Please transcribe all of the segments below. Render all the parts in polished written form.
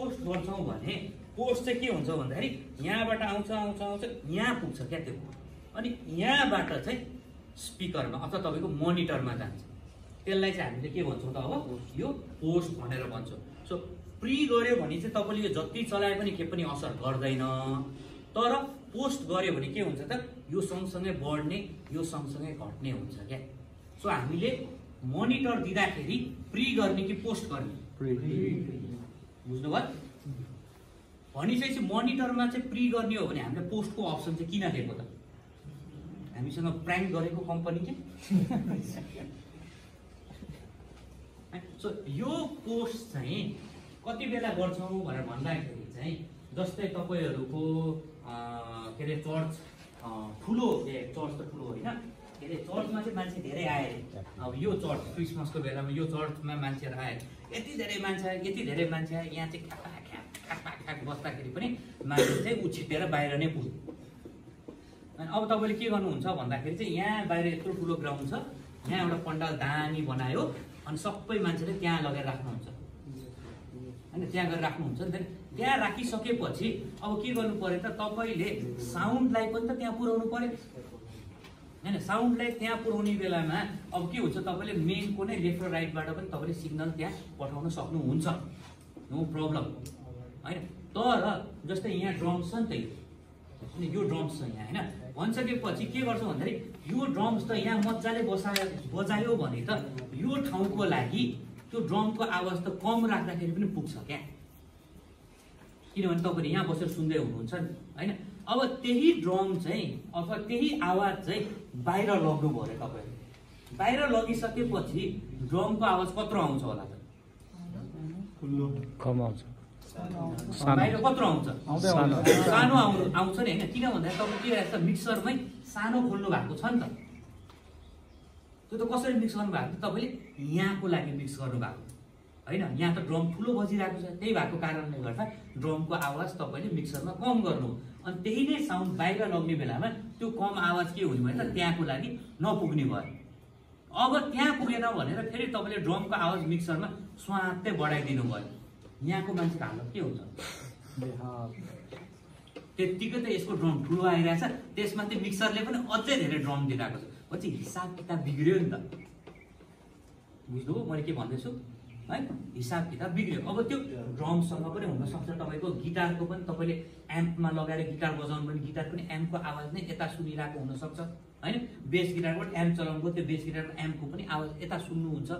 Post गर्छौं भने post चाहिँ के हुन्छ भन्दाखेरि यहाँबाट आउँछ आउँछ आउँछ यहाँ पुग्छ क्या त्यो, अनि यहाँबाट चाहिँ स्पिकरमा अथवा तपाईको मोनिटरमा जान्छ। त्यसलाई चाहिँ हामीले के भन्छौं त, अब यो पोस्ट भनेर भन्छौं। सो प्री गर्यो भने चाहिँ तपाईले यो जति चलाए पनि के पनि असर गर्दैन, तर पोस्ट गर्यो भने के हुन्छ त, यो सँगसँगै बढ्ने यो सँगसँगै घट्ने हुन्छ क्या। सो हामीले मोनिटर दिँदाखेरि प्री गर्ने कि पोस्ट गर्ने, बुझ्नुभयो? भनेपछि मोनिटरमा चाहिँ प्री गर्ने हो भने हामीले पोस्टको अप्सन चाहिँ किन दिएको त? हामीसँग प्राङ्क गरेको कम्पनी के? सो यो पोस्ट चाहिँ कति बेला गर्छौं भनेर भन्दाखेरि चाहिँ जस्तै तपाईहरुको के रे चर्च ठुलो, चर्च त ठुलो होइन के रे, चर्चमा चाहिँ मान्छे धेरै आए। अब यो चर्च क्रिसमसको बेलामा यो चर्चमा मान्छेहरु आए, यति धेरै मान्छे आए, यहाँ चाहिँ खाक बस्दाखेरि पनि मान्छे चाहिँ उछिटेर बाहिर नै पुग्यो। अनि अब तपाईले के गर्नुहुन्छ भन्दाखेरि चाहिँ यहाँ बाहिर यत्रो ठुलो ग्राउन्ड छ, यहाँ एउटा पण्डाल दानी बनायो अनि सबै मान्छेले त्यहाँ लगेर राख्नुहुन्छ हैन, त्यहाँ गएर राख्नुहुन्छ। त्यहाँ राखिसकेपछि अब के गर्नु पर्यो त, तपाईले साउन्डलाई पनि त त्यहाँ पुर्याउनु पर्यो हैन। साउन्डलाई त्यहाँ पुर्याउने बेलामा अब के हुन्छ, तपाईले मेनको नै लेफ्ट र राइटबाट पनि तपाईले सिग्नल त्यहाँ पठाउन सक्नुहुन्छ, नो प्रब्लम हैन। तर जस्तै यहाँ ड्रम्स छ नि त, अनि यो ड्रम्स छ यहाँ हैन, भनिसकेपछि के गर्छ भन्दाखेरि यो ड्रम्स त यहाँ मजाले बजायो भने त यो ठाउँको लागि त्यो ड्रमको आवाज त कम राख्दाखेरि पनि पुग्छ क्या, किनभने तपाईले यहाँ बसेर सुन्दै हुनुहुन्छ नि हैन। अब त्यही ड्रम चाहिँ अथवा त्यही आवाज चाहिँ बाहिर लग्नु पर्यो। तपाईले बाहिर लगिसकेपछि ड्रमको आवाज कत्रो आउँछ होला त? कम आउँछ, बाहिर कत्रो आउँछ? सानो आउँछ नि हैन। किन भन्दाखेरि तपाईले के रहेछ, मिक्सरमै सानो खोल्नु भएको छ नि त, त्यो त कसरी मिक्स गर्नु भएको त, तपाईले यहाँको लागि मिक्स गर्नु भएको हैन। यहाँ त ड्रम ठुलो बजिरहेको छ, त्यही भएको कारणले गर्दा ड्रमको आवाज तपाईले मिक्सरमा कम गर्नु, अनि त्यही नै साउन्ड बाहिर लग्ने बेलामा त्यो कम आवाज के हुने भयो त, त्यहाँको लागि नपुग्ने भयो। अब त्यहाँ पुगेन भनेर फेरि तपाईले ड्रमको आवाज मिक्सरमा स्वात्तै बढाइदिनु भयो, यहाँको मान्छेको हालत के हुन्छ? त्यतिकै त यसको ड्रम ठुलो आइरहेछ, त्यसमा त्यो मिक्सरले पनि अझै धेरै ड्रम दिइरहेको छ, पछि हिसाब किताब बिग्रियो नि त। बुझ्नुभयो मैले के भन्दैछु है? हिसाब किताब बिग्रियो। अब त्यो ड्रमसँग पनि हुनसक्छ तपाईको गिटारको पनि, तपाईले एम्पमा लगाएर गिटार बजाउनु पनि गिटार पनि एम्पको आवाज नै यता सुनिरहेको हुनसक्छ हैन। बेस गिटारबाट एम्प चलाउनुको त्यो बेस गिटारको एम्पको पनि आवाज यता सुन्नुहुन्छ।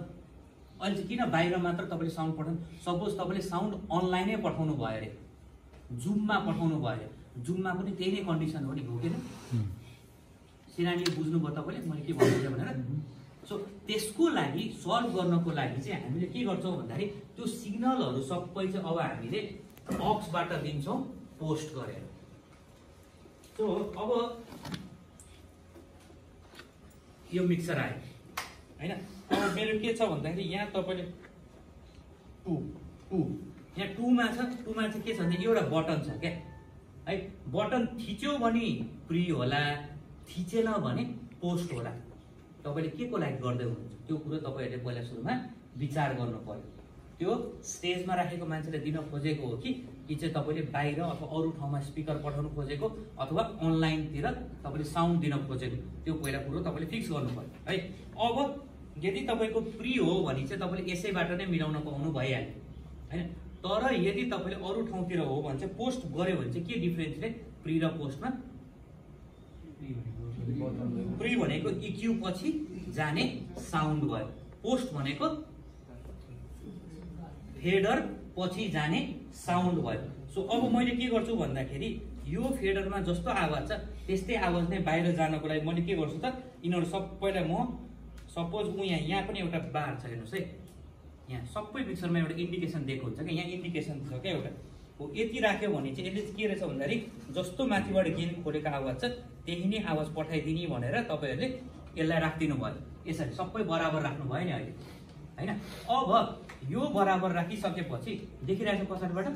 अहिले चाहिँ किन बाहिर मात्र तपाईले साउन्ड पठाउनु, सपोज तपाईले साउन्ड अनलाइनै पठाउनु भयो अरे, जुममा पठाउनु भयो अरे, जुममा पनि त्यही नै कन्डिसन हो नि, हो किन? सिनारी बुझ्नुभयो तपाईले मैले के भन्दैछु भनेर। सो त्यसको लागि सल्भ गर्नको लागि चाहिँ हामीले के गर्छौं भन्दाखेरि त्यो सिग्नलहरु सबै चाहिँ अब हामीले अक्सबाट दिन्छौं पोस्ट गरेर। सो अब यो मिक्सर आयो हैन, अब मेरो के छ भन्दाखेरि यहाँ तपाईले 2 यहाँ 2 मा छ, 2 मा चाहिँ के छ भने एउटा बटन छ क्या है। बटन थिच्यो भने प्री होला, थिचेन भने पोस्ट होला। तपाईले के को लागि गर्दै हुनुहुन्छ त्यो कुरा तपाईहरुले पहिला सुरुमा विचार गर्नु पर्यो। त्यो स्टेजमा राखेको मान्छेले दिन खोजेको हो कि चाहिँ तपाईले बाहिर अथवा अरु ठाउँमा स्पिकर पठाउनु खोजेको अथवा अनलाइनतिर तपाईले साउन्ड दिन खोजेको, त्यो पहिला कुरो तपाईले फिक्स गर्नु पर्यो है। अब यदि तपाईको प्री हो भने चाहिँ तपाईले यसैबाट नै मिलाउन पाउनु भइहाल्यो हैन। तर यदि तपाईले अरु ठाउँतिर हो भने चाहिँ पोस्ट गर्यो भने चाहिँ के डिफरेन्स छ प्री र पोस्टमा? प्री भनेको इक्यू पछि जाने साउन्ड भयो, पोस्ट भनेको फेडर पछि जाने साउन्ड भयो। सो अब मैले के गर्छु भन्दाखेरि यो फेडरमा जस्तो आवाज छ त्यस्तै आवाज नै बाहिर जानको लागि मैले के गर्छु त, यिनीहरु सबैलाई म सपोज यहाँ पनि एउटा बार छ हेर्नुस् है, यहाँ सबै पिक्चरमा एउटा इन्डिकेसन दिएको हुन्छ क्या, यहाँ इन्डिकेसन छ क्या एउटा हो, यति राख्यो भने चाहिँ यसले के रहेछ भन्दाखेरि जस्तो माथिबाट गेन खोलेको आवाज छ त्यही नै आवाज पठाइदिने भनेर तपाईहरुले यसलाई राख्दिनु भयो। यसरी सबै बराबर राख्नु भयो नि अहिले हैन। अब यो बराबर राखिसकेपछि देखिरहेको छ पछाडिबाट